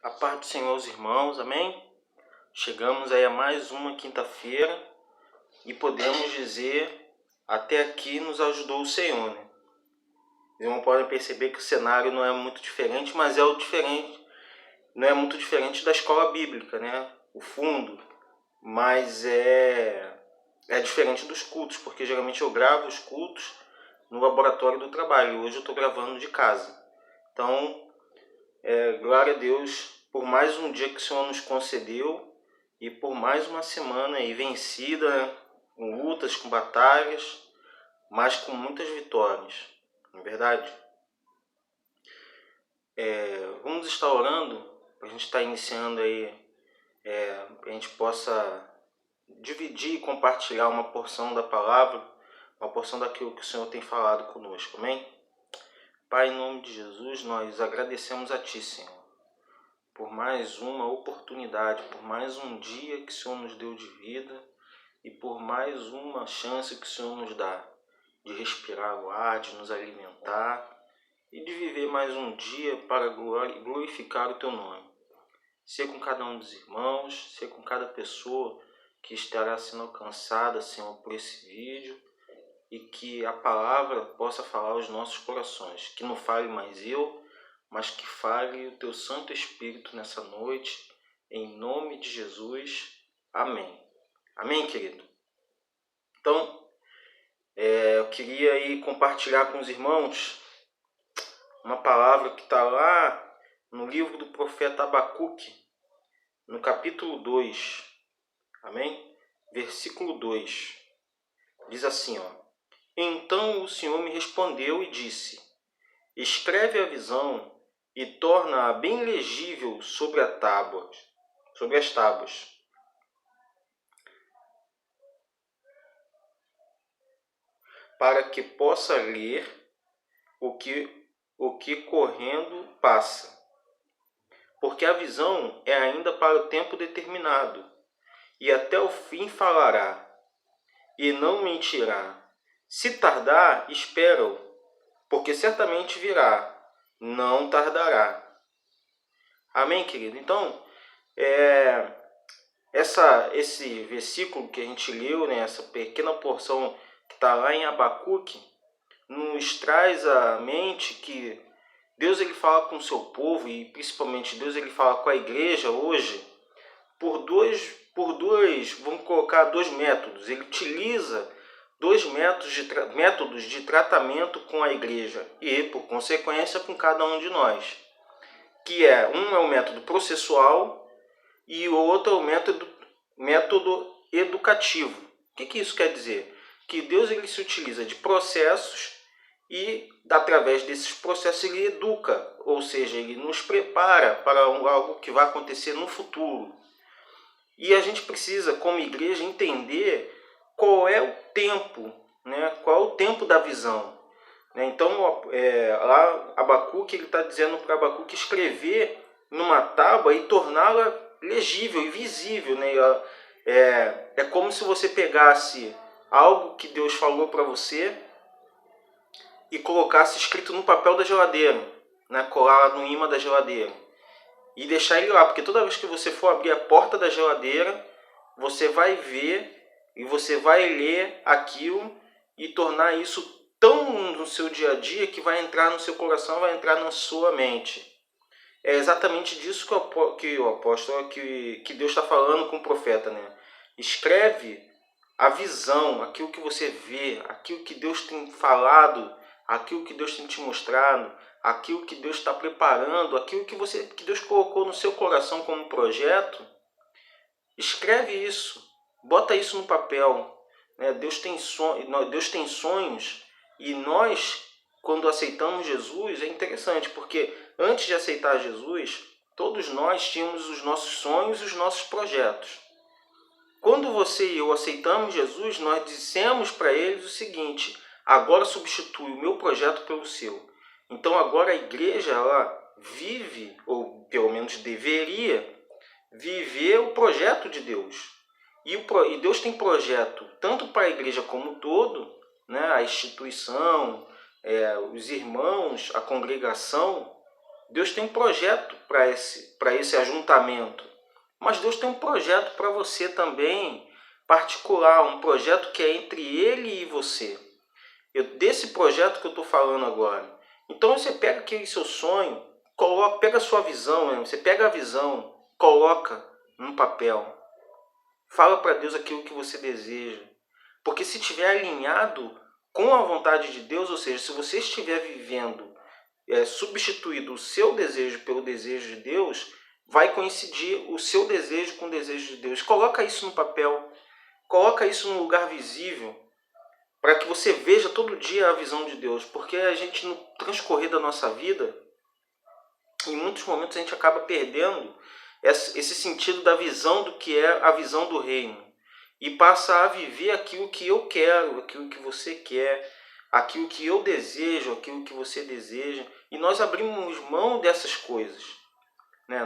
A paz do Senhor aos irmãos, amém? Chegamos aí a mais uma quinta-feira e podemos dizer, até aqui nos ajudou o Senhor, né? Os irmãos podem perceber que o cenário não é muito diferente, mas não é muito diferente da escola bíblica, né? O fundo, mas é diferente dos cultos, porque geralmente eu gravo os cultos no laboratório do trabalho, e hoje eu estou gravando de casa. Então, glória a Deus por mais um dia que o Senhor nos concedeu e por mais uma semana aí vencida, né? Com lutas, com batalhas, mas com muitas vitórias, não é verdade? Vamos estar orando para a gente estar iniciando aí, para a gente possa dividir e compartilhar uma porção da palavra, uma porção daquilo que o Senhor tem falado conosco, amém? Pai, em nome de Jesus, nós agradecemos a Ti, Senhor, por mais uma oportunidade, por mais um dia que o Senhor nos deu de vida e por mais uma chance que o Senhor nos dá de respirar o ar, de nos alimentar e de viver mais um dia para glorificar o Teu nome. Ser com cada um dos irmãos, ser com cada pessoa que estará sendo alcançada, Senhor, por esse vídeo, e que a palavra possa falar aos nossos corações, que não fale mais eu, mas que fale o Teu Santo Espírito nessa noite, em nome de Jesus. Amém. Amém, querido? Então, eu queria aí compartilhar com os irmãos uma palavra que está lá no livro do profeta Abacuque, no capítulo 2, amém? Versículo 2, diz assim, ó: Então o Senhor me respondeu e disse: Escreve a visão e torna-a bem legível sobre as tábuas, para que possa ler o que correndo passa. Porque a visão é ainda para o tempo determinado, e até o fim falará, e não mentirá. Se tardar, espera-o, porque certamente virá, não tardará. Amém, querido? Então, esse versículo que a gente leu, né, essa pequena porção que está lá em Abacuque, nos traz à mente que Deus ele fala com o seu povo, e principalmente Deus ele fala com a igreja hoje, por dois, vamos colocar dois métodos. Ele utiliza dois métodos de tratamento com a igreja e, por consequência, com cada um de nós. Que um é o método processual e o outro é o método educativo. O que isso quer dizer? Que Deus ele se utiliza de processos e, através desses processos, ele educa, ou seja, ele nos prepara para algo que vai acontecer no futuro. E a gente precisa, como igreja, entender qual é o tempo, né? Qual é o tempo da visão. Então, lá Abacuque está dizendo para Abacuque escrever numa tábua e torná-la legível e visível. Né? É como se você pegasse algo que Deus falou para você e colocasse escrito no papel da geladeira, né? Colar no imã da geladeira e deixar ele lá, porque toda vez que você for abrir a porta da geladeira, você vai ver e você vai ler aquilo e tornar isso tão no seu dia a dia que vai entrar no seu coração, vai entrar na sua mente. É exatamente disso que o apóstolo, que Deus está falando com o profeta, né? Escreve a visão, aquilo que você vê, aquilo que Deus tem falado, aquilo que Deus tem te mostrado, aquilo que Deus está preparando, aquilo que Deus colocou no seu coração como projeto. Escreve isso, bota isso no papel. Né? Deus tem sonhos e nós, quando aceitamos Jesus, é interessante, porque antes de aceitar Jesus, todos nós tínhamos os nossos sonhos e os nossos projetos. Quando você e eu aceitamos Jesus, nós dissemos para eles o seguinte: agora substitui o meu projeto pelo seu. Então agora a igreja ela vive, ou pelo menos deveria, viver o projeto de Deus. E Deus tem projeto tanto para a igreja como um todo, né, a instituição, os irmãos, a congregação, Deus tem um projeto para esse ajuntamento, mas Deus tem um projeto para você também, particular, um projeto que é entre Ele e você. Desse projeto que eu estou falando agora. Então você pega aquele seu sonho, pega a sua visão, né? Você pega a visão, coloca num papel. Fala para Deus aquilo que você deseja. Porque se estiver alinhado com a vontade de Deus, ou seja, se você estiver vivendo, substituído o seu desejo pelo desejo de Deus, vai coincidir o seu desejo com o desejo de Deus. Coloca isso no papel, coloca isso num lugar visível, para que você veja todo dia a visão de Deus. Porque a gente, no transcorrer da nossa vida, em muitos momentos a gente acaba perdendo esse sentido da visão do que é a visão do reino. E passa a viver aquilo que eu quero, aquilo que você quer, aquilo que eu desejo, aquilo que você deseja. E nós abrimos mão dessas coisas, né?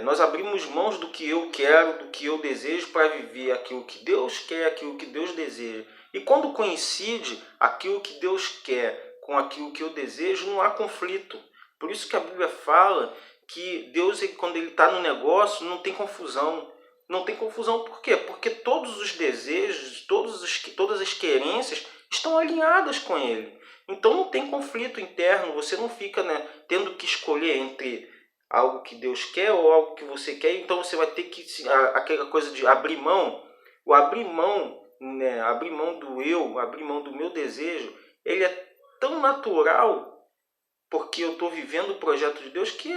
Nós abrimos mãos do que eu quero, do que eu desejo, para viver aquilo que Deus quer, aquilo que Deus deseja. E quando coincide aquilo que Deus quer com aquilo que eu desejo, não há conflito. Por isso que a Bíblia fala que Deus, quando Ele está no negócio, não tem confusão. Não tem confusão por quê? Porque todos os desejos, todas as querências estão alinhadas com Ele. Então não tem conflito interno, você não fica, né, tendo que escolher entre algo que Deus quer ou algo que você quer. Então você vai ter que, aquela coisa de abrir mão, o abrir mão, né, abrir mão do eu, abrir mão do meu desejo, ele é tão natural, porque eu estou vivendo o projeto de Deus, que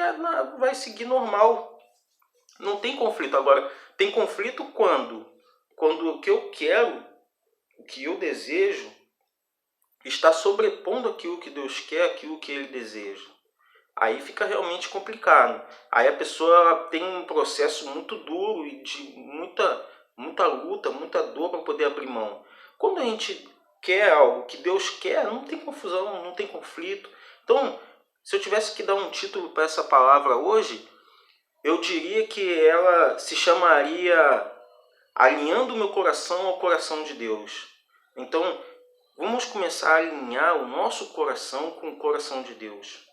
vai seguir normal. Não tem conflito. Agora, tem conflito quando o que eu quero, o que eu desejo, está sobrepondo aquilo que Deus quer, aquilo que Ele deseja. Aí fica realmente complicado. Aí a pessoa tem um processo muito duro e de muita luta, muita dor para poder abrir mão. Quando a gente quer algo que Deus quer, não tem confusão, não tem conflito. Então, se eu tivesse que dar um título para essa palavra hoje, eu diria que ela se chamaria Alinhando o Meu Coração ao Coração de Deus. Então, vamos começar a alinhar o nosso coração com o coração de Deus.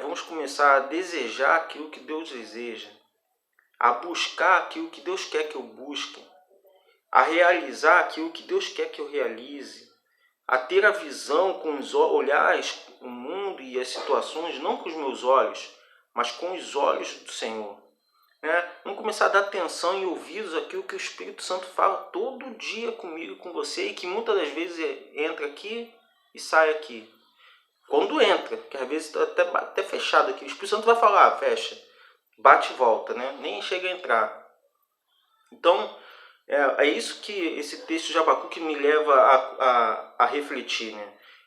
Vamos começar a desejar aquilo que Deus deseja, a buscar aquilo que Deus quer que eu busque, a realizar aquilo que Deus quer que eu realize, a ter a visão com os olhares, o mundo e as situações, não com os meus olhos, mas com os olhos do Senhor. Vamos começar a dar atenção e ouvidos àquilo que o Espírito Santo fala todo dia comigo e com você, e que muitas das vezes entra aqui e sai aqui. Quando entra, que às vezes está até fechado aqui, o Espírito Santo vai falar, fecha, bate e volta, nem chega a entrar. Então, é isso que esse texto de Abacuque me leva a refletir.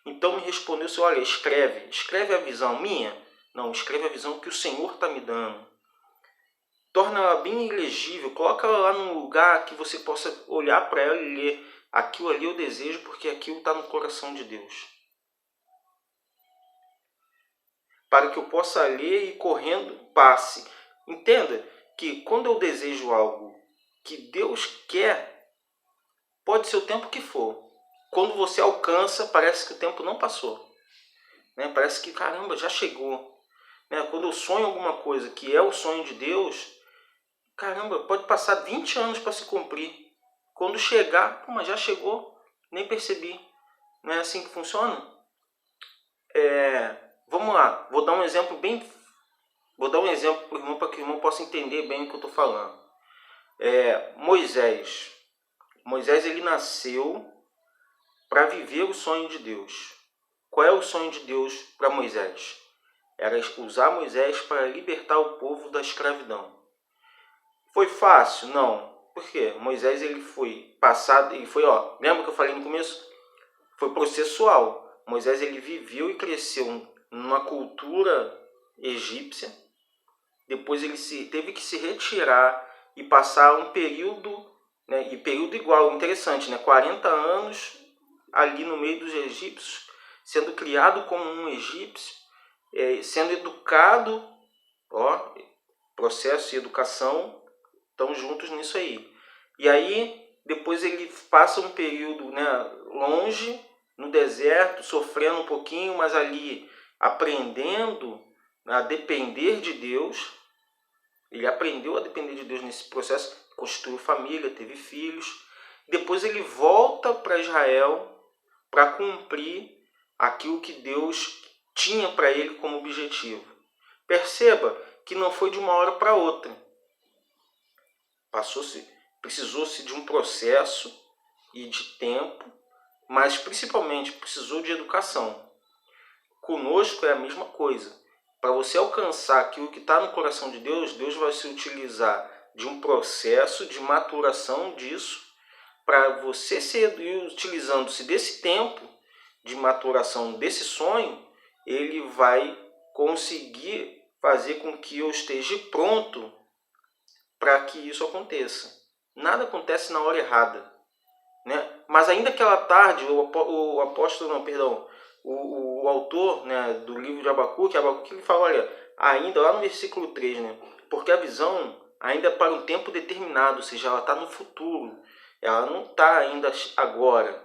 Então me respondeu assim, olha, escreve a visão minha? Não, escreve a visão que o Senhor está me dando. Torna ela bem ilegível, coloca ela lá num lugar que você possa olhar para ela e ler. Aquilo ali eu desejo porque aquilo está no coração de Deus. Para que eu possa ler e correndo passe. Entenda que quando eu desejo algo que Deus quer, pode ser o tempo que for. Quando você alcança, parece que o tempo não passou. Parece que, caramba, já chegou. Quando eu sonho alguma coisa que é o sonho de Deus, caramba, pode passar 20 anos para se cumprir. Quando chegar, mas já chegou, nem percebi. Não é assim que funciona? Vamos lá, vou dar um exemplo para o irmão, para que o irmão possa entender bem o que eu estou falando. Moisés, ele nasceu para viver o sonho de Deus. Qual é o sonho de Deus para Moisés? Era usar Moisés para libertar o povo da escravidão. Foi fácil? Não. Por quê? Moisés ele foi passado, lembra que eu falei no começo? Foi processual. Moisés ele viveu e cresceu numa cultura egípcia. Depois ele teve que se retirar e passar um período, e período igual, interessante, 40 anos ali no meio dos egípcios, sendo criado como um egípcio, sendo educado, processo e educação estão juntos nisso aí. E aí, depois ele passa um período longe, no deserto, sofrendo um pouquinho, mas ali aprendendo, a depender de Deus. Ele aprendeu a depender de Deus nesse processo, constituiu família, teve filhos. Depois ele volta para Israel para cumprir aquilo que Deus tinha para ele como objetivo. Perceba que não foi de uma hora para outra. Precisou-se de um processo e de tempo, mas principalmente precisou de educação. Conosco é a mesma coisa. Para você alcançar aquilo que está no coração de Deus, Deus vai se utilizar de um processo de maturação disso, para você ser utilizando-se desse tempo de maturação desse sonho, ele vai conseguir fazer com que eu esteja pronto para que isso aconteça. Nada acontece na hora errada, né? Mas ainda aquela tarde, o apóstolo, não, perdão, o autor, né, do livro de Abacuque, ele fala, olha, ainda lá no versículo 3, né, porque a visão ainda é para um tempo determinado, ou seja, ela está no futuro, ela não está ainda agora.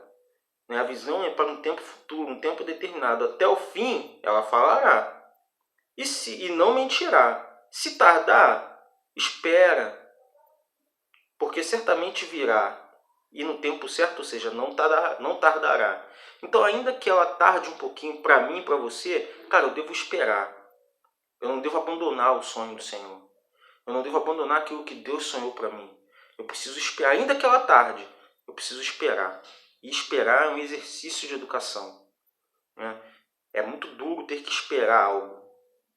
Né? A visão é para um tempo futuro, um tempo determinado. Até o fim, ela falará. E não mentirá. Se tardar, espera, porque certamente virá. E no tempo certo, ou seja, não tardará. Então, ainda que ela tarde um pouquinho para mim e para você, cara, eu devo esperar. Eu não devo abandonar o sonho do Senhor. Eu não devo abandonar aquilo que Deus sonhou para mim. Eu preciso esperar, ainda que ela tarde, eu preciso esperar. E esperar é um exercício de educação. Né? É muito duro ter que esperar algo.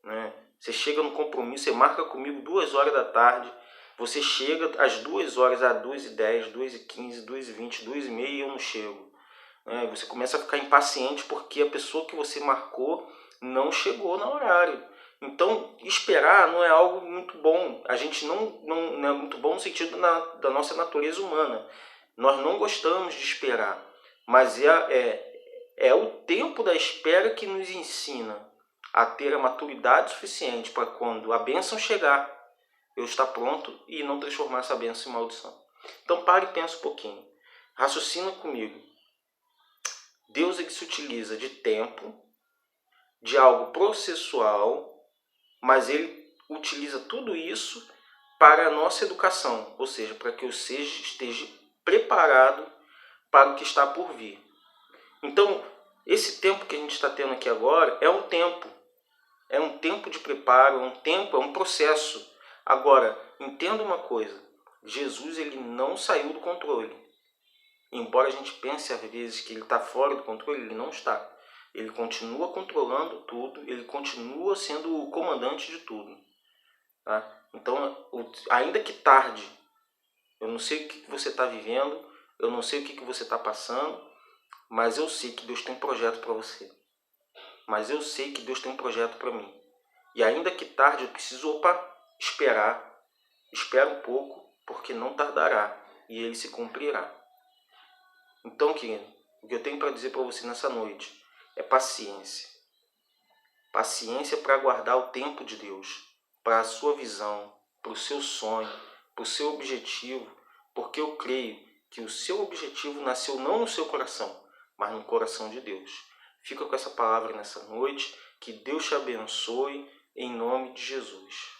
Né? Você chega no compromisso, você marca comigo 2 horas da tarde, você chega às 2 horas, às 2h10, 2h15, 2h20, 2h30 e eu não chego. Né? Você começa a ficar impaciente porque a pessoa que você marcou não chegou no horário. Então, esperar não é algo muito bom. A gente não é muito bom no sentido da nossa natureza humana. Nós não gostamos de esperar, mas é o tempo da espera que nos ensina a ter a maturidade suficiente para quando a bênção chegar, eu estar pronto e não transformar essa bênção em maldição. Então pare e pensa um pouquinho. Raciocina comigo. Deus ele se utiliza de tempo, de algo processual, mas ele utiliza tudo isso para a nossa educação, ou seja, para que eu esteja preparado para o que está por vir. Então, esse tempo que a gente está tendo aqui agora é um tempo de preparo, é um processo. Agora, entenda uma coisa, Jesus ele não saiu do controle. Embora a gente pense às vezes que ele está fora do controle, ele não está. Ele continua controlando tudo, ele continua sendo o comandante de tudo. Tá? Então, ainda que tarde, eu não sei o que você está vivendo, eu não sei o que você está passando, mas eu sei que Deus tem um projeto para você. Mas eu sei que Deus tem um projeto para mim. E ainda que tarde, eu preciso esperar. Espera um pouco, porque não tardará e ele se cumprirá. Então, querido, o que eu tenho para dizer para você nessa noite é paciência. Paciência para aguardar o tempo de Deus, para a sua visão, para o seu sonho, para o seu objetivo, porque eu creio que o seu objetivo nasceu não no seu coração, mas no coração de Deus. Fica com essa palavra nessa noite, que Deus te abençoe, em nome de Jesus.